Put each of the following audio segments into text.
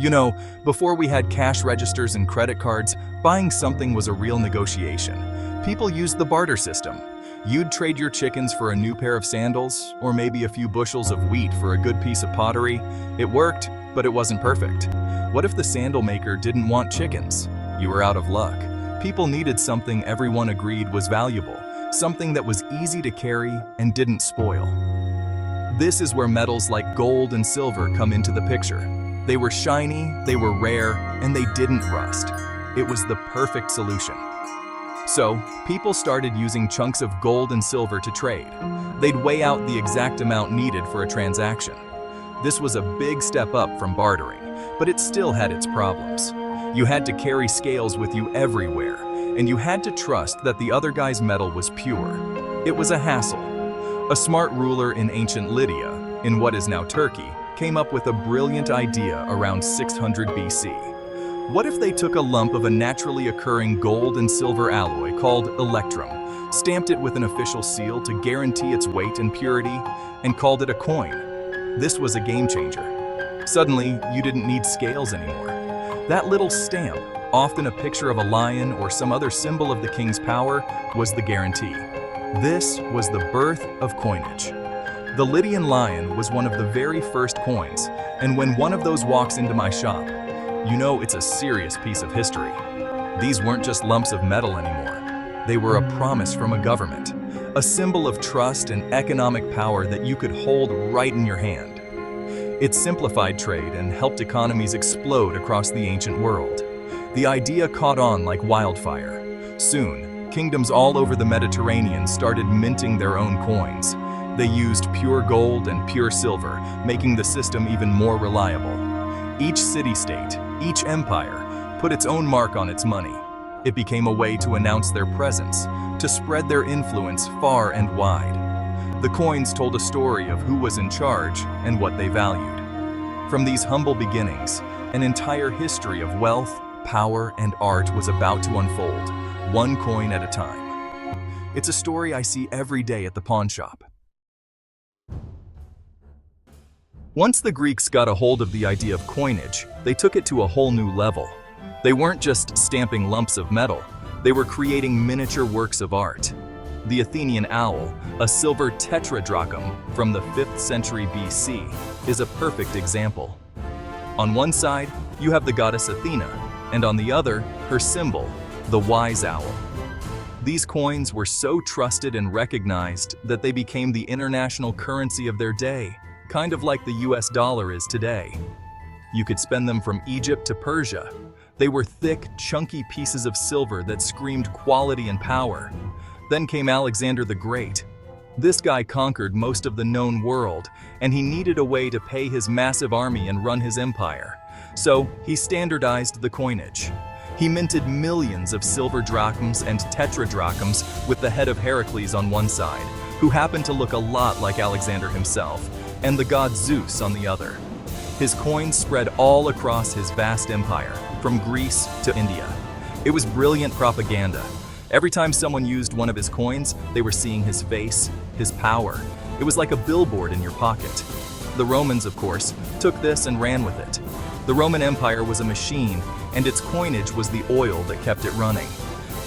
You know, before we had cash registers and credit cards, buying something was a real negotiation. People used the barter system. You'd trade your chickens for a new pair of sandals, or maybe a few bushels of wheat for a good piece of pottery. It worked, but it wasn't perfect. What if the sandal maker didn't want chickens? You were out of luck. People needed something everyone agreed was valuable, something that was easy to carry and didn't spoil. This is where metals like gold and silver come into the picture. They were shiny, they were rare, and they didn't rust. It was the perfect solution. So, people started using chunks of gold and silver to trade. They'd weigh out the exact amount needed for a transaction. This was a big step up from bartering, but it still had its problems. You had to carry scales with you everywhere, and you had to trust that the other guy's metal was pure. It was a hassle. A smart ruler in ancient Lydia, in what is now Turkey, came up with a brilliant idea around 600 BC. What if they took a lump of a naturally occurring gold and silver alloy called electrum, stamped it with an official seal to guarantee its weight and purity, and called it a coin? This was a game changer. Suddenly, you didn't need scales anymore. That little stamp, often a picture of a lion or some other symbol of the king's power, was the guarantee. This was the birth of coinage. The Lydian lion was one of the very first coins, and when one of those walks into my shop, you know it's a serious piece of history. These weren't just lumps of metal anymore. They were a promise from a government, a symbol of trust and economic power that you could hold right in your hand. It simplified trade and helped economies explode across the ancient world. The idea caught on like wildfire. Soon, kingdoms all over the Mediterranean started minting their own coins. They used pure gold and pure silver, making the system even more reliable. Each city-state, each empire, put its own mark on its money. It became a way to announce their presence, to spread their influence far and wide. The coins told a story of who was in charge and what they valued. From these humble beginnings, an entire history of wealth, power, and art was about to unfold, one coin at a time. It's a story I see every day at the pawn shop. Once the Greeks got a hold of the idea of coinage, they took it to a whole new level. They weren't just stamping lumps of metal, they were creating miniature works of art. The Athenian owl, a silver tetradrachm from the 5th century BC, is a perfect example. On one side, you have the goddess Athena, and on the other, her symbol, the wise owl. These coins were so trusted and recognized that they became the international currency of their day, kind of like the US dollar is today. You could spend them from Egypt to Persia. They were thick, chunky pieces of silver that screamed quality and power. Then came Alexander the Great. This guy conquered most of the known world, and he needed a way to pay his massive army and run his empire. So he standardized the coinage. He minted millions of silver drachms and tetradrachms with the head of Heracles on one side, who happened to look a lot like Alexander himself, and the god Zeus on the other. His coins spread all across his vast empire, from Greece to India. It was brilliant propaganda. Every time someone used one of his coins, they were seeing his face, his power. It was like a billboard in your pocket. The Romans, of course, took this and ran with it. The Roman Empire was a machine, and its coinage was the oil that kept it running.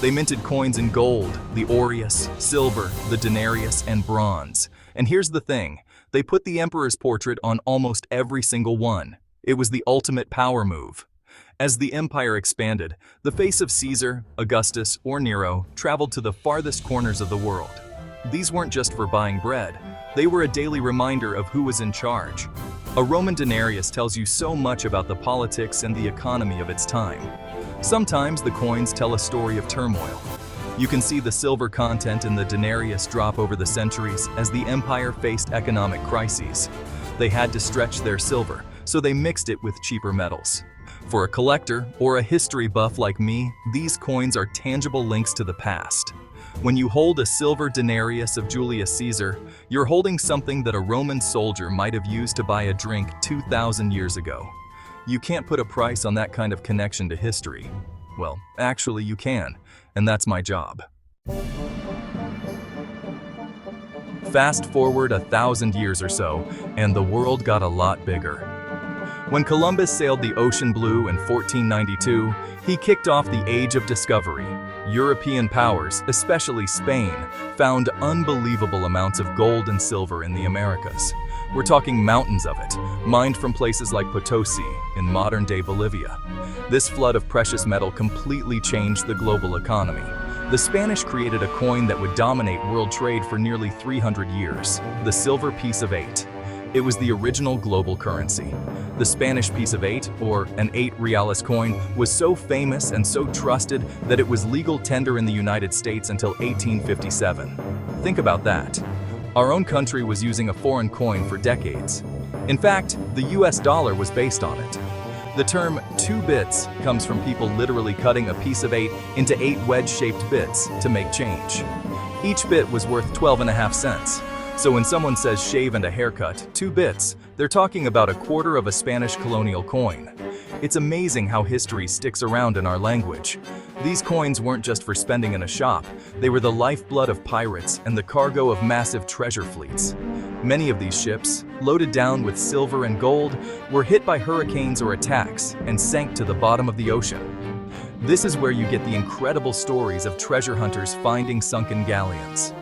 They minted coins in gold, the aureus, silver, the denarius, and bronze. And here's the thing, they put the emperor's portrait on almost every single one. It was the ultimate power move. As the empire expanded, the face of Caesar, Augustus, or Nero traveled to the farthest corners of the world. These weren't just for buying bread, they were a daily reminder of who was in charge. A Roman denarius tells you so much about the politics and the economy of its time. Sometimes the coins tell a story of turmoil. You can see the silver content in the denarius drop over the centuries as the empire faced economic crises. They had to stretch their silver, so they mixed it with cheaper metals. For a collector or a history buff like me, these coins are tangible links to the past. When you hold a silver denarius of Julius Caesar, you're holding something that a Roman soldier might have used to buy a drink 2,000 years ago. You can't put a price on that kind of connection to history. Well, actually you can, and that's my job. Fast forward 1,000 years or so, and the world got a lot bigger. When Columbus sailed the ocean blue in 1492, he kicked off the Age of Discovery. European powers, especially Spain, found unbelievable amounts of gold and silver in the Americas. We're talking mountains of it, mined from places like Potosi in modern-day Bolivia. This flood of precious metal completely changed the global economy. The Spanish created a coin that would dominate world trade for nearly 300 years, the silver piece of 8. It was the original global currency. The Spanish piece of 8, or an 8 reales coin, was so famous and so trusted that it was legal tender in the United States until 1857. Think about that. Our own country was using a foreign coin for decades. In fact, the US dollar was based on it. The term 2 bits comes from people literally cutting a piece of 8 into 8 wedge-shaped bits to make change. Each bit was worth 12.5 cents. So when someone says shave and a haircut, 2 bits, they're talking about a quarter of a Spanish colonial coin. It's amazing how history sticks around in our language. These coins weren't just for spending in a shop, they were the lifeblood of pirates and the cargo of massive treasure fleets. Many of these ships, loaded down with silver and gold, were hit by hurricanes or attacks and sank to the bottom of the ocean. This is where you get the incredible stories of treasure hunters finding sunken galleons.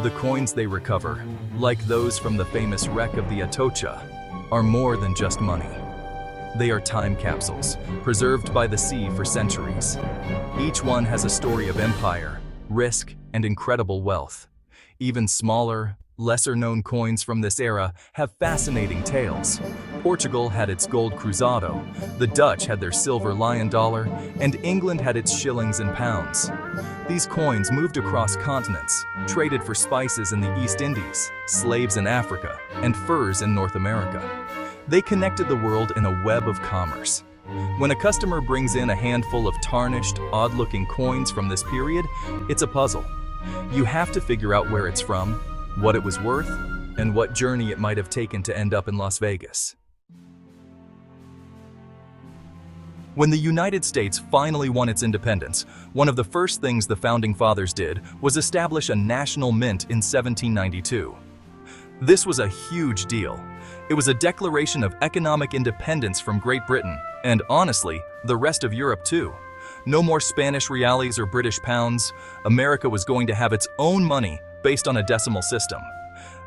The coins they recover, like those from the famous wreck of the Atocha, are more than just money. They are time capsules, preserved by the sea for centuries. Each one has a story of empire, risk, and incredible wealth. Even smaller, lesser-known coins from this era have fascinating tales. Portugal had its gold cruzado, the Dutch had their silver lion dollar, and England had its shillings and pounds. These coins moved across continents, traded for spices in the East Indies, slaves in Africa, and furs in North America. They connected the world in a web of commerce. When a customer brings in a handful of tarnished, odd-looking coins from this period, it's a puzzle. You have to figure out where it's from, what it was worth, and what journey it might have taken to end up in Las Vegas. When the United States finally won its independence, one of the first things the Founding Fathers did was establish a national mint in 1792. This was a huge deal. It was a declaration of economic independence from Great Britain, and honestly, the rest of Europe too. No more Spanish reales or British pounds. America was going to have its own money based on a decimal system.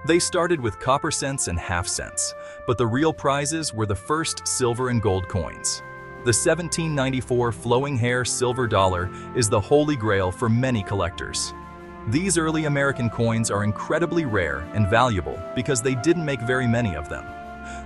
They started with copper cents and half cents, but the real prizes were the first silver and gold coins. The 1794 flowing hair silver dollar is the holy grail for many collectors. These early American coins are incredibly rare and valuable because they didn't make very many of them.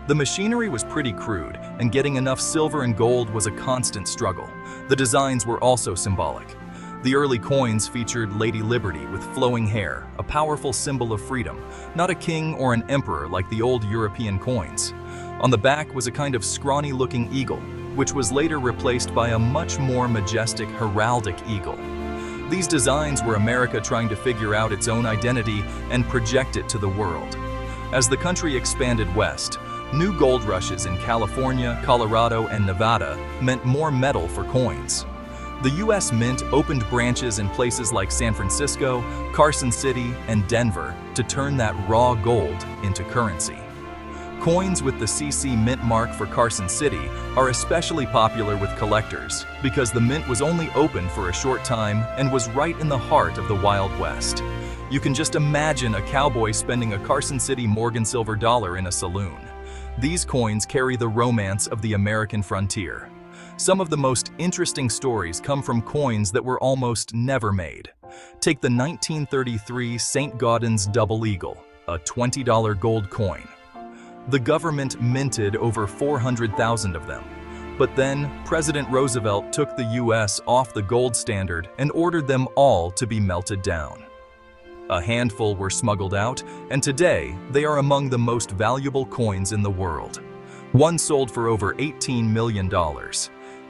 The machinery was pretty crude, and getting enough silver and gold was a constant struggle. The designs were also symbolic. The early coins featured Lady Liberty with flowing hair, a powerful symbol of freedom, not a king or an emperor like the old European coins. On the back was a kind of scrawny-looking eagle, which was later replaced by a much more majestic heraldic eagle. These designs were America trying to figure out its own identity and project it to the world. As the country expanded west, new gold rushes in California, Colorado, and Nevada meant more metal for coins. The U.S. Mint opened branches in places like San Francisco, Carson City, and Denver to turn that raw gold into currency. Coins with the CC Mint mark for Carson City are especially popular with collectors because the mint was only open for a short time and was right in the heart of the Wild West. You can just imagine a cowboy spending a Carson City Morgan silver dollar in a saloon. These coins carry the romance of the American frontier. Some of the most interesting stories come from coins that were almost never made. Take the 1933 St. Gaudens Double Eagle, a $20 gold coin. The government minted over 400,000 of them. But then, President Roosevelt took the U.S. off the gold standard and ordered them all to be melted down. A handful were smuggled out, and today they are among the most valuable coins in the world. One sold for over $18 million.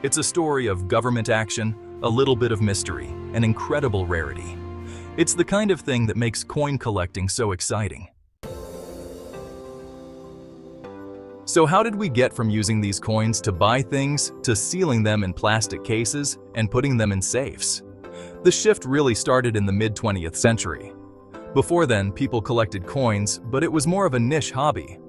It's a story of government action, a little bit of mystery, and incredible rarity. It's the kind of thing that makes coin collecting so exciting. So how did we get from using these coins to buy things to sealing them in plastic cases and putting them in safes? The shift really started in the mid-20th century. Before then, people collected coins, but it was more of a niche hobby.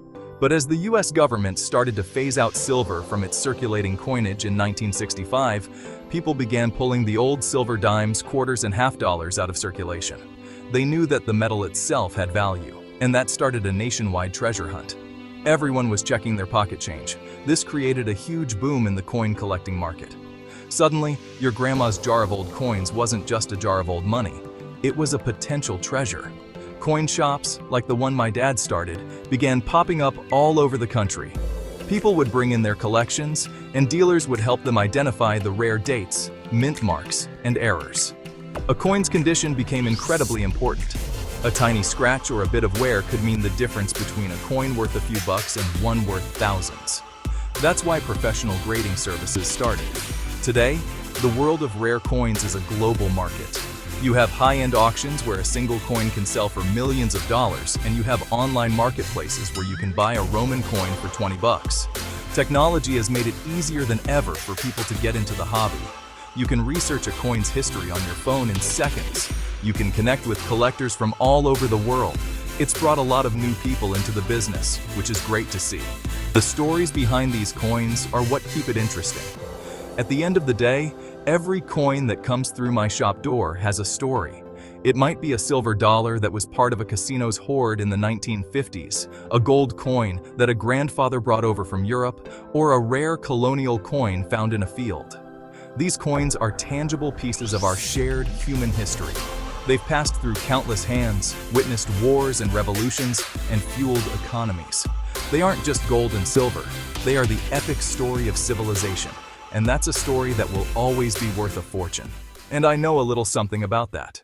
But as the US government started to phase out silver from its circulating coinage in 1965, people began pulling the old silver dimes, quarters, and half dollars out of circulation. They knew that the metal itself had value, and that started a nationwide treasure hunt. Everyone was checking their pocket change. This created a huge boom in the coin collecting market. Suddenly, your grandma's jar of old coins wasn't just a jar of old money. It was a potential treasure. Coin shops, like the one my dad started, began popping up all over the country. People would bring in their collections, and dealers would help them identify the rare dates, mint marks, and errors. A coin's condition became incredibly important. A tiny scratch or a bit of wear could mean the difference between a coin worth a few bucks and one worth thousands. That's why professional grading services started. Today, the world of rare coins is a global market. You have high-end auctions where a single coin can sell for millions of dollars, and you have online marketplaces where you can buy a Roman coin for 20 bucks. Technology has made it easier than ever for people to get into the hobby. You can research a coin's history on your phone in seconds. You can connect with collectors from all over the world. It's brought a lot of new people into the business, which is great to see. The stories behind these coins are what keep it interesting. At the end of the day, every coin that comes through my shop door has a story. It might be a silver dollar that was part of a casino's hoard in the 1950s, a gold coin that a grandfather brought over from Europe, or a rare colonial coin found in a field. These coins are tangible pieces of our shared human history. They've passed through countless hands, witnessed wars and revolutions, and fueled economies. They aren't just gold and silver, they are the epic story of civilization. And that's a story that will always be worth a fortune. And I know a little something about that.